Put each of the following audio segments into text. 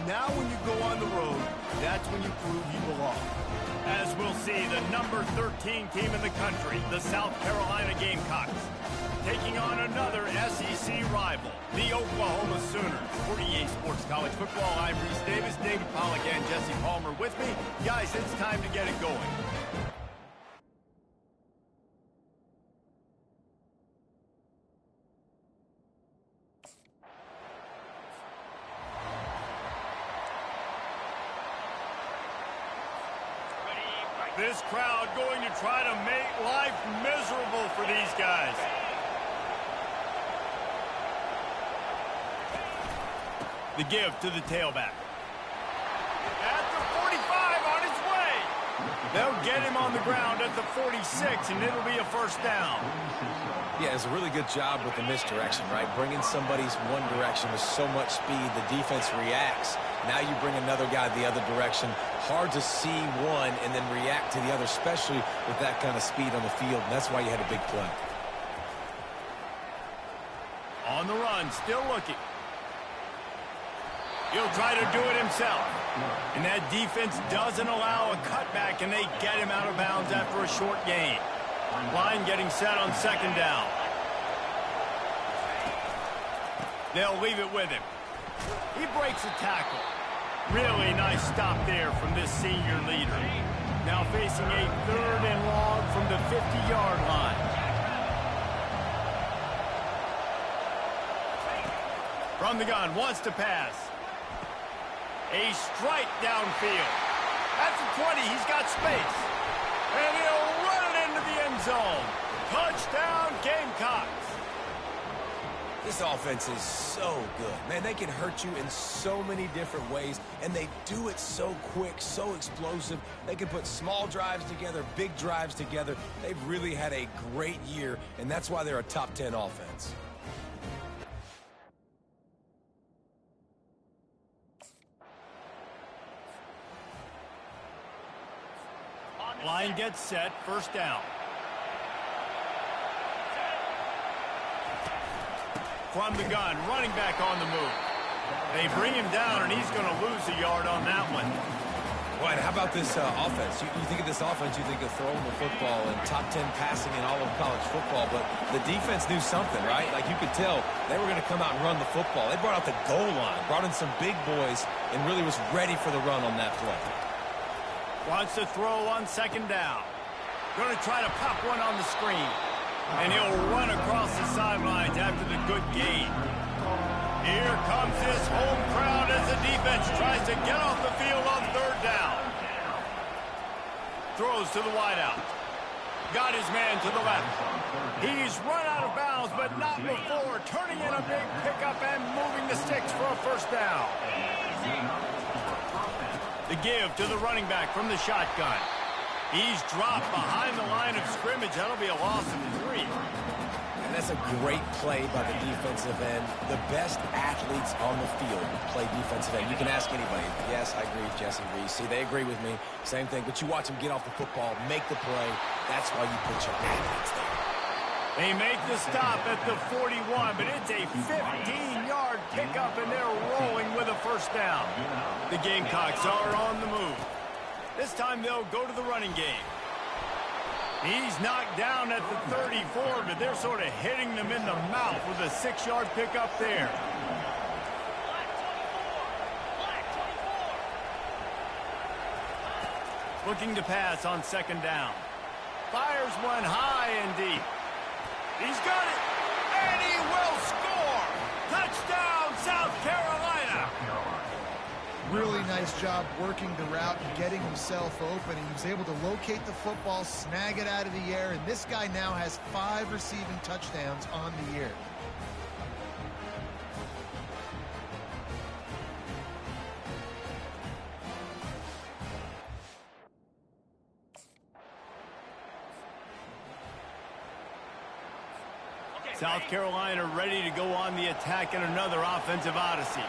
Now when you go on the road, that's when you prove you belong. As we'll see, the number 13 team in the country, the South Carolina Gamecocks, taking on another SEC rival, the Oklahoma Sooners. For EA Sports College Football, I'm Reese Davis, David Pollack, and Jesse Palmer with me. Guys, it's time to get it going. This crowd going to try to make life miserable for these guys. The give to the tailback. At the 45, on his way. They'll get him on the ground at the 46, and it'll be a first down. Yeah, it's a really good job with the misdirection, right? Bringing somebody's one direction with so much speed, the defense reacts. Now you bring another guy the other direction. Hard to see one and then react to the other, especially with that kind of speed on the field, and that's why you had a big play. On the run, still looking. He'll try to do it himself. And that defense doesn't allow a cutback, and they get him out of bounds after a short gain. Line getting set on second down. They'll leave it with him. He breaks a tackle. Really nice stop there from this senior leader. Now facing a 3rd and long from the 50-yard line. From the gun, wants to pass. A strike downfield. At the 20, he's got space. And he'll run it into the end zone. Touchdown, Gamecocks. This offense is so good. Man, they can hurt you in so many different ways, and they do it so quick, so explosive. They can put small drives together, big drives together. They've really had a great year, and that's why they're a top 10 offense. Line gets set, first down. From the gun, running back on the move. They bring him down, and he's going to lose a yard on that one. Well, and how about this offense? You think of this offense, you think of throwing the football and top 10 passing in all of college football, but the defense knew something, right? Like you could tell they were going to come out and run the football. They brought out the goal line, brought in some big boys, and really was ready for the run on that play. Wants to throw on second down. Going to try to pop one on the screen. And he'll run across the sidelines after the good gain. Here comes this home crowd as the defense tries to get off the field on third down. Throws to the wideout. Got his man to the left. He's run out of bounds, but not before turning in a big pickup and moving the sticks for a first down. The give to the running back from the shotgun. He's dropped behind the line of scrimmage. That'll be a loss of 3. And that's a great play by the defensive end. The best athletes on the field play defensive end. You can ask anybody. Yes, I agree, Jesse Reese. See, they agree with me. Same thing. But you watch them get off the football, make the play. That's why you put your athletes there. They make the stop at the 41, but it's a 15-yard pickup, and they're rolling with a first down. The Gamecocks are on the move. This time they'll go to the running game. He's knocked down at the 34, but they're sort of hitting them in the mouth with a 6-yard pickup there. Looking to pass on second down. Fires one high and deep. He's got it, and he will score! Touchdown, South Carolina! Really nice job working the route and getting himself open. He was able to locate the football, snag it out of the air, and this guy now has 5 receiving touchdowns on the year. South Carolina ready to go on the attack in another offensive odyssey.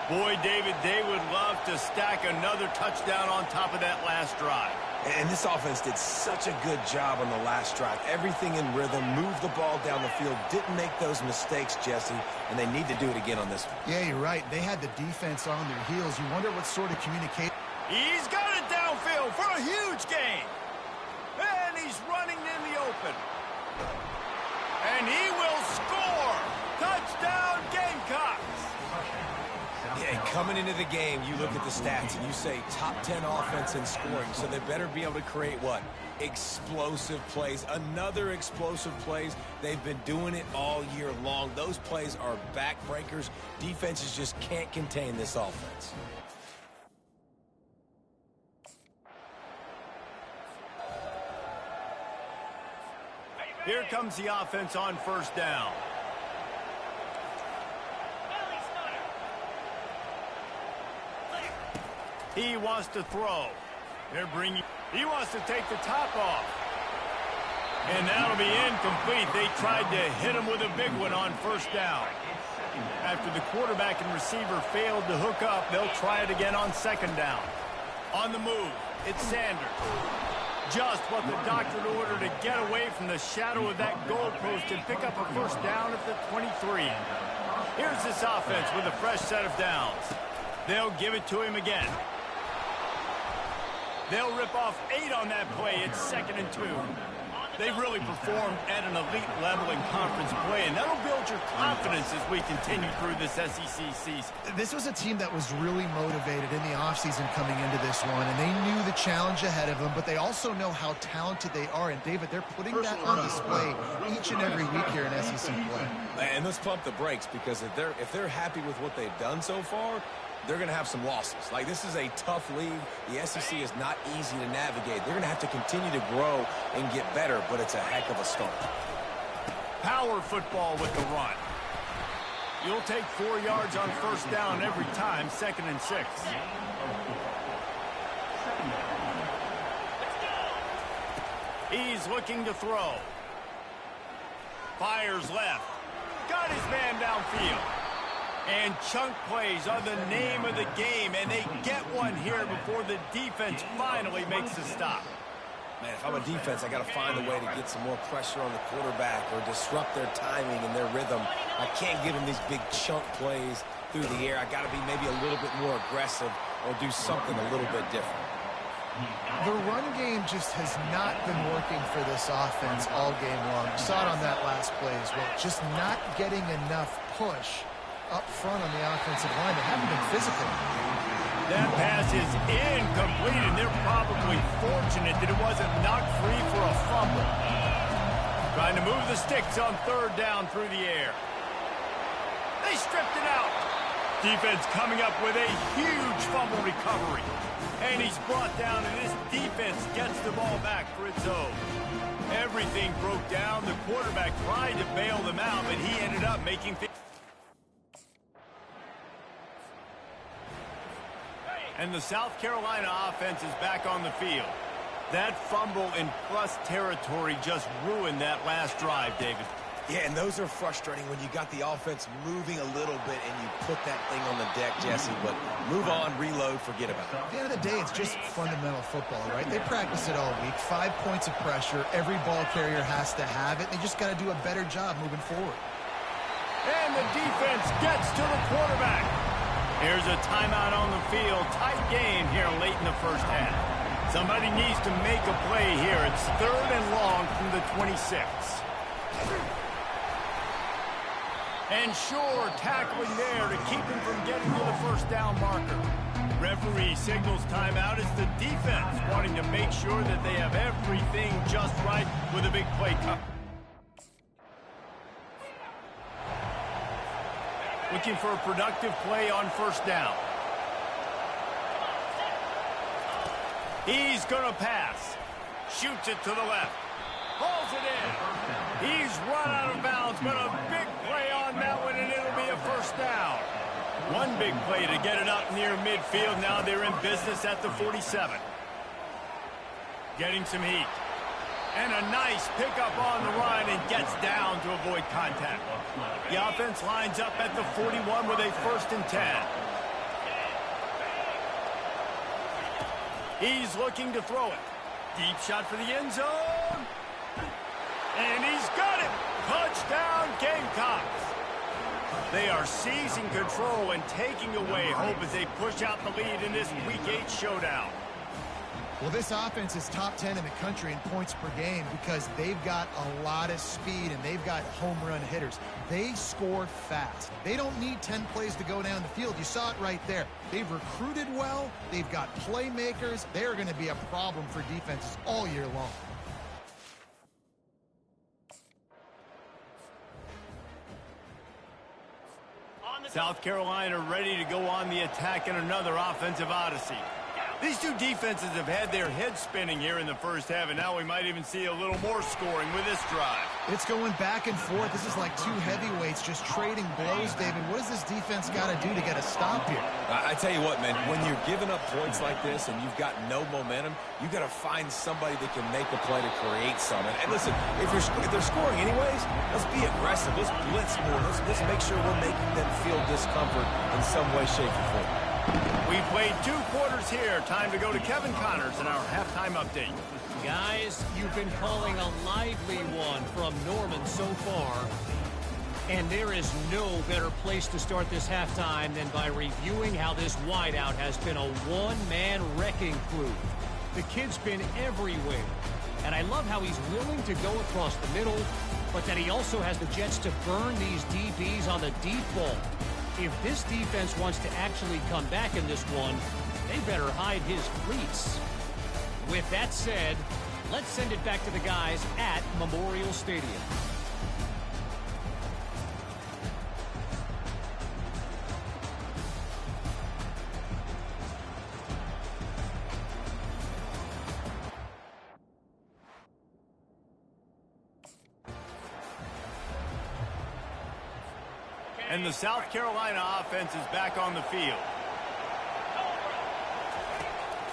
Boy, David, they would love to stack another touchdown on top of that last drive. And this offense did such a good job on the last drive. Everything in rhythm, moved the ball down the field, didn't make those mistakes, Jesse, and they need to do it again on this one. Yeah, you're right. They had the defense on their heels. You wonder what sort of communication. He's got it downfield for a huge gain. And he's running in the open. And he will score. Touchdown, Gamecocks. Yeah, coming into the game, you look at the stats and you say top 10 offense in scoring, so they better be able to create what? Explosive plays. Another explosive plays. They've been doing it all year long. Those plays are backbreakers. Defenses just can't contain this offense. Here comes the offense on first down. He wants to throw. He wants to take the top off. And that'll be incomplete. They tried to hit him with a big one on first down. After the quarterback and receiver failed to hook up, they'll try it again on second down. On the move, it's Sanders. Just what the doctor ordered to get away from the shadow of that goalpost and pick up a first down at the 23. Here's this offense with a fresh set of downs. They'll give it to him again. They'll rip off 8 on that play. It's 2nd and 2. They've really performed at an elite level in conference play, and that'll build your confidence as we continue through this SEC season. This was a team that was really motivated in the offseason coming into this one, and they knew the challenge ahead of them, but they also know how talented they are. And, David, they're putting that on display each and every week here in SEC play. And let's pump the brakes, because if they're happy with what they've done so far, they're going to have some losses. Like, this is a tough league. The SEC is not easy to navigate. They're going to have to continue to grow and get better, but it's a heck of a start. Power football with the run. You'll take 4 yards on first down every time, 2nd and 6. He's looking to throw. Fires left. Got his man downfield. And chunk plays are the name of the game, and they get one here before the defense finally makes a stop. Man, if I'm a defense, I got to find a way to get some more pressure on the quarterback or disrupt their timing and their rhythm. I can't give them these big chunk plays through the air. I got to be maybe a little bit more aggressive or do something a little bit different. The run game just has not been working for this offense all game long. You saw it on that last play as well. Just not getting enough push up front on the offensive line. They haven't been physical. That pass is incomplete, and they're probably fortunate that it wasn't knocked free for a fumble. Trying to move the sticks on third down through the air. They stripped it out. Defense coming up with a huge fumble recovery. And he's brought down, and this defense gets the ball back for its own. Everything broke down. The quarterback tried to bail them out, but he ended up making things. And the South Carolina offense is back on the field. That fumble in plus territory just ruined that last drive, David. Yeah, and those are frustrating when you got the offense moving a little bit and you put that thing on the deck, Jesse. But move on, reload, forget about it. At the end of the day, it's just fundamental football, right? They practice it all week. 5 points of pressure. Every ball carrier has to have it. They just got to do a better job moving forward. And the defense gets to the quarterback. Here's a timeout on the field. Tight game here late in the first half. Somebody needs to make a play here. It's 3rd and long from the 26. And sure, tackling there to keep him from getting to the first down marker. Referee signals timeout. It's the defense wanting to make sure that they have everything just right with a big play cut. Looking for a productive play on first down. He's going to pass. Shoots it to the left. Hauls it in. He's run out of bounds, but a big play on that one, and it'll be a first down. One big play to get it up near midfield. Now they're in business at the 47. Getting some heat. And a nice pickup on the run and gets down to avoid contact. The offense lines up at the 41 with a 1st and 10. He's looking to throw it. Deep shot for the end zone. And he's got it. Touchdown, Gamecocks. They are seizing control and taking away hope as they push out the lead in this Week 8 showdown. Well, this offense is top 10 in the country in points per game because they've got a lot of speed and they've got home run hitters. They score fast. They don't need 10 plays to go down the field. You saw it right there. They've recruited well. They've got playmakers. They're going to be a problem for defenses all year long. South Carolina ready to go on the attack in another offensive odyssey. These two defenses have had their heads spinning here in the first half, and now we might even see a little more scoring with this drive. It's going back and forth. This is like two heavyweights just trading blows, David. What does this defense got to do to get a stop here? I tell you what, man, when you're giving up points like this and you've got no momentum, you got to find somebody that can make a play to create something. And listen, if they're scoring anyways, let's be aggressive. Let's blitz more. Let's make sure we're making them feel discomfort in some way, shape, or form. We played 2 quarters here. Time to go to Kevin Connors in our halftime update. Guys, you've been calling a lively one from Norman so far. And there is no better place to start this halftime than by reviewing how this wideout has been a one-man wrecking crew. The kid's been everywhere. And I love how he's willing to go across the middle, but that he also has the jets to burn these DBs on the deep ball. If this defense wants to actually come back in this one, they better hide his cleats. With that said, let's send it back to the guys at Memorial Stadium. And the South Carolina offense is back on the field.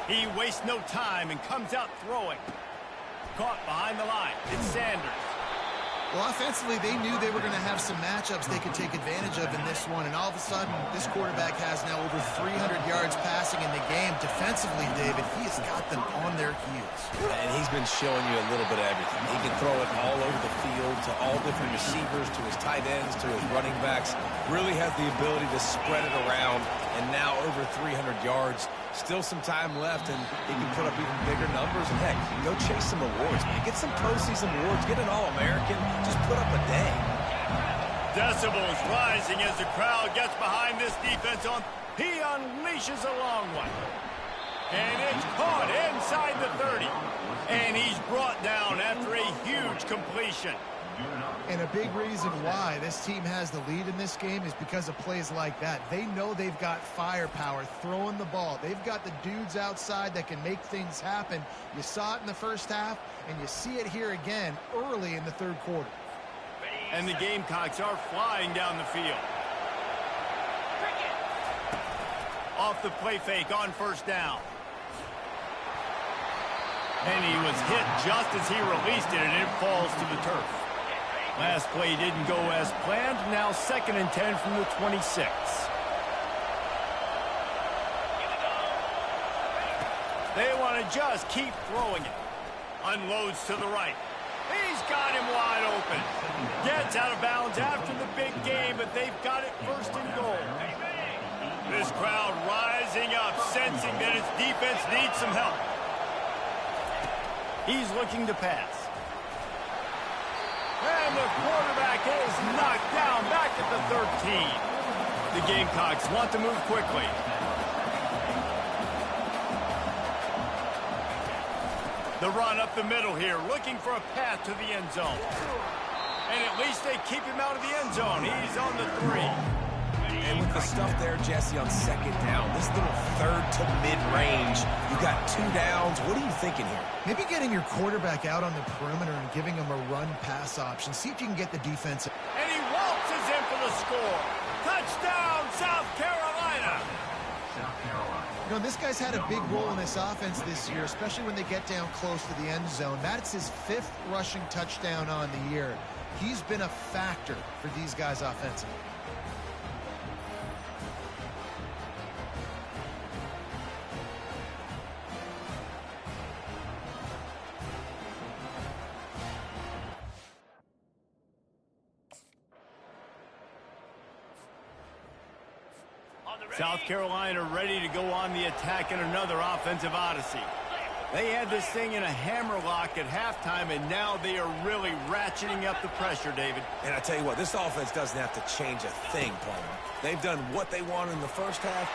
He wastes no time and comes out throwing. Caught behind the line. It's Sanders. Well, offensively, they knew they were going to have some matchups they could take advantage of in this one, and all of a sudden, this quarterback has now over 300 yards passing in the game. Defensively, David, he has got them on their heels. And he's been showing you a little bit of everything. He can throw it all over the field to all different receivers, to his tight ends, to his running backs. Really has the ability to spread it around, and now over 300 yards. Still some time left, and he can put up even bigger numbers. And, heck, go chase some awards, man. Get some postseason awards. Get an All-American. Just put up a day. Decibels rising as the crowd gets behind this defense on. He unleashes a long one. And it's caught inside the 30. And he's brought down after a huge completion. And a big reason why this team has the lead in this game is because of plays like that. They know they've got firepower throwing the ball. They've got the dudes outside that can make things happen. You saw it in the first half, and you see it here again early in the third quarter. And the Gamecocks are flying down the field. Off the play fake on first down. And he was hit just as he released it, and it falls to the turf. Last play didn't go as planned. Now 2nd and 10 from the 26. They want to just keep throwing it. Unloads to the right. He's got him wide open. Gets out of bounds after the big game, but they've got it 1st and goal. This crowd rising up, sensing that its defense needs some help. He's looking to pass. And the quarterback is knocked down back at the 13. The Gamecocks want to move quickly. The run up the middle here, looking for a path to the end zone. And at least they keep him out of the end zone. He's on the 3. And with the stuff there, Jesse, on 2nd down, this little 3rd to mid-range, you got 2 downs. What are you thinking here? Maybe getting your quarterback out on the perimeter and giving him a run-pass option. See if you can get the defense. And he waltzes in for the score. Touchdown, South Carolina. You know, this guy's had a big role in this offense this year, especially when they get down close to the end zone. That's his 5th rushing touchdown on the year. He's been a factor for these guys offensively. South Carolina ready to go on the attack in another offensive odyssey. They had this thing in a hammerlock at halftime, and now they are really ratcheting up the pressure, David. And I tell you what, this offense doesn't have to change a thing, Palmer. They've done what they wanted in the first half.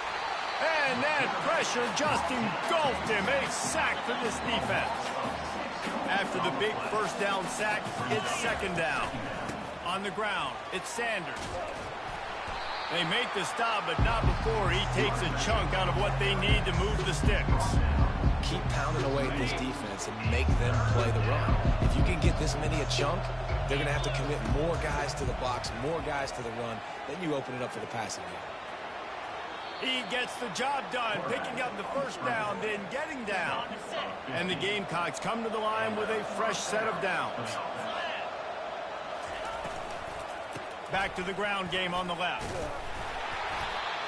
And that pressure just engulfed him. A sack for this defense. After the big first down sack, it's second down. On the ground, it's Sanders. They make the stop, but not before he takes a chunk out of what they need to move the sticks. Keep pounding away at this defense and make them play the run. If you can get this many a chunk, they're going to have to commit more guys to the box, more guys to the run. Then you open it up for the passing game. He gets the job done, picking up the first down, then getting down. And the Gamecocks come to the line with a fresh set of downs. Back to the ground game on the left.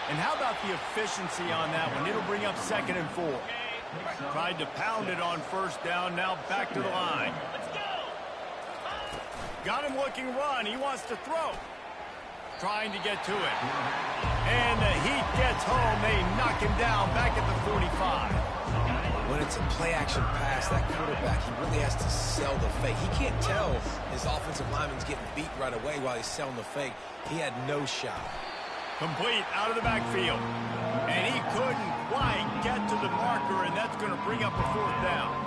And how about the efficiency on that one? It'll bring up 2nd and 4. Tried to pound it on first down, now back to the line. Got him looking run, he wants to throw. Trying to get to it. And the heat gets home, they knock him down back at the 45. When it's a play-action pass, that quarterback, he really has to sell the fake. He can't tell his offensive lineman's getting beat right away while he's selling the fake. He had no shot. Complete out of the backfield. And he couldn't quite get to the marker, and that's going to bring up a 4th down.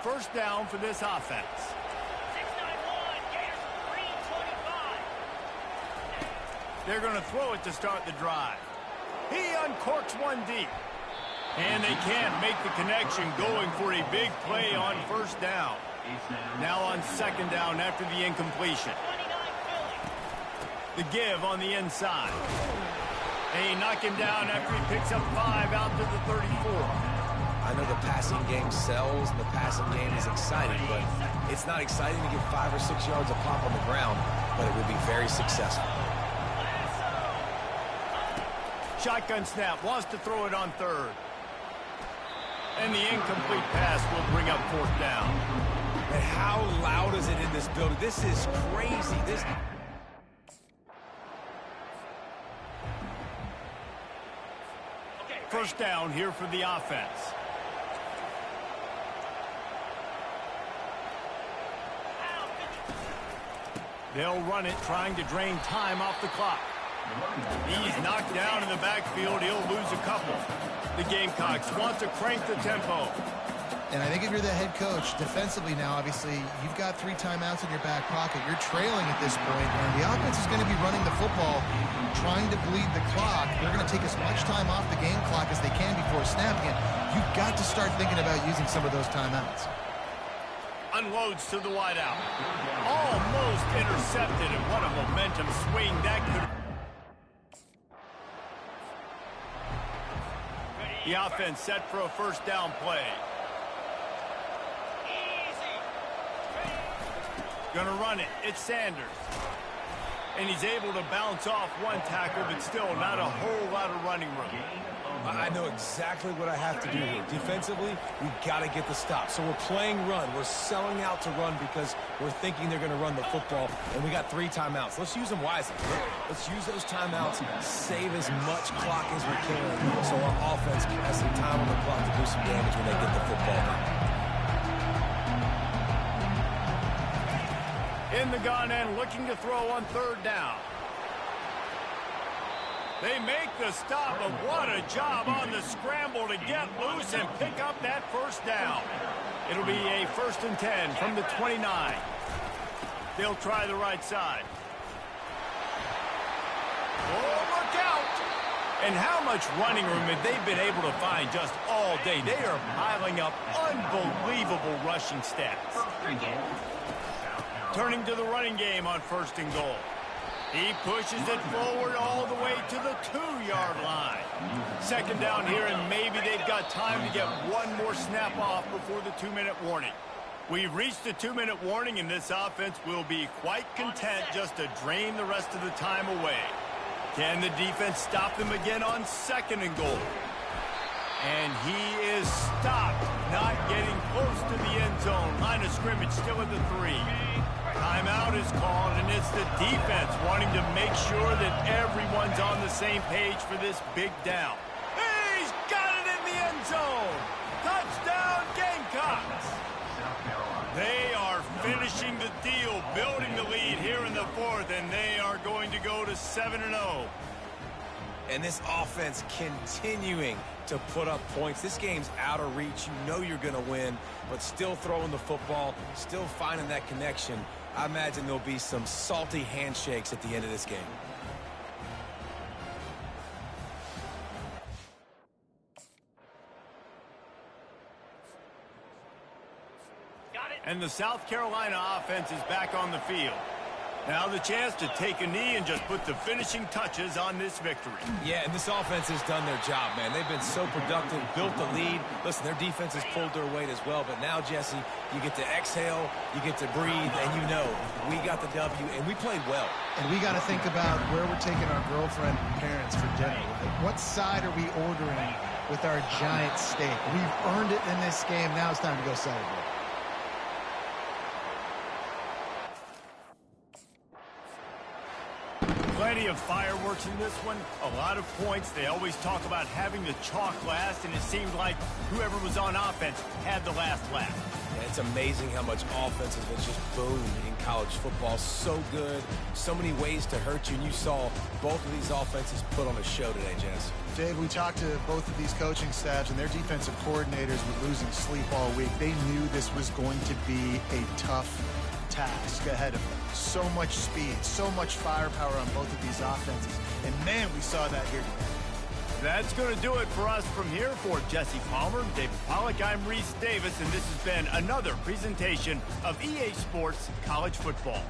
First down for this offense. 691, Gators green 25. They're going to throw it to start the drive. He uncorks one deep. And they can't make the connection, going for a big play on first down. Now on 2nd down after the incompletion. The give on the inside. They knock him down after he picks up 5 out to the 34. I know the passing game sells and the passing game is exciting, but it's not exciting to get 5 or 6 yards a pop on the ground, but it will be very successful. Shotgun snap, wants to throw it on 3rd. And the incomplete pass will bring up 4th down. And how loud is it in this building? This is crazy. First down here for the offense. They'll run it, trying to drain time off the clock. He's knocked down in the backfield. He'll lose a couple. The Gamecocks want to crank the tempo. And I think if you're the head coach, defensively now, obviously, you've got 3 timeouts in your back pocket. You're trailing at this point, and the offense is going to be running the football, trying to bleed the clock. They're going to take as much time off the game clock as they can before snapping it. You've got to start thinking about using some of those timeouts. Unloads to the wideout. Almost intercepted, and what a momentum swing that could. The offense set for a first down play. Gonna run it. It's Sanders. And he's able to bounce off one tackle, but still not a whole lot of running room. I know exactly what I have to do here. Defensively, we've got to get the stop. So we're playing run. We're selling out to run because we're thinking they're going to run the football, and we got 3 timeouts. Let's use them wisely. Let's use those timeouts, save as much clock as we can so our offense has some time on the clock to do some damage when they get the football back. In the gun and looking to throw on 3rd down. They make the stop, but what a job on the scramble to get loose and pick up that first down. It'll be a 1st and 10 from the 29. They'll try the right side. Oh, look out! And how much running room have they been able to find just all day? They are piling up unbelievable rushing stats. Turning to the running game on 1st and goal. He pushes it forward all the way to the 2-yard line. 2nd down here, and maybe they've got time to get one more snap off before the 2-minute warning. We've reached the 2-minute warning, and this offense will be quite content just to drain the rest of the time away. Can the defense stop them again on 2nd and goal? And he is stopped, not getting close to the end zone. Line of scrimmage still at the 3. Timeout is called, and it's the defense wanting to make sure that everyone's on the same page for this big down. He's got it in the end zone. Touchdown, Gamecocks. They are finishing the deal, building the lead here in the fourth, and they are going to go to 7-0. And this offense continuing to put up points. This game's out of reach. You know you're going to win, but still throwing the football, still finding that connection. I imagine there'll be some salty handshakes at the end of this game. And the South Carolina offense is back on the field. Now the chance to take a knee and just put the finishing touches on this victory. Yeah, and this offense has done their job, man. They've been so productive, built the lead. Listen, their defense has pulled their weight as well. But now, Jesse, you get to exhale, you get to breathe, and you know we got the W, and we played well. And we got to think about where we're taking our girlfriend and parents for dinner. Like, what side are we ordering with our giant steak? We've earned it in this game. Now it's time to go celebrate. Plenty of fireworks in this one, a lot of points. They always talk about having the chalk last, and it seemed like whoever was on offense had the last laugh. Yeah, it's amazing how much offense has just boomed in college football. So good, so many ways to hurt you, and you saw both of these offenses put on a show today, Jess. Dave, we talked to both of these coaching staffs, and their defensive coordinators were losing sleep all week. They knew this was going to be a tough task ahead of them. So much speed, so much firepower on both of these offenses. And man, we saw that here today. That's going to do it for us from here. For Jesse Palmer, David Pollack, I'm Reese Davis, and this has been another presentation of EA Sports College Football.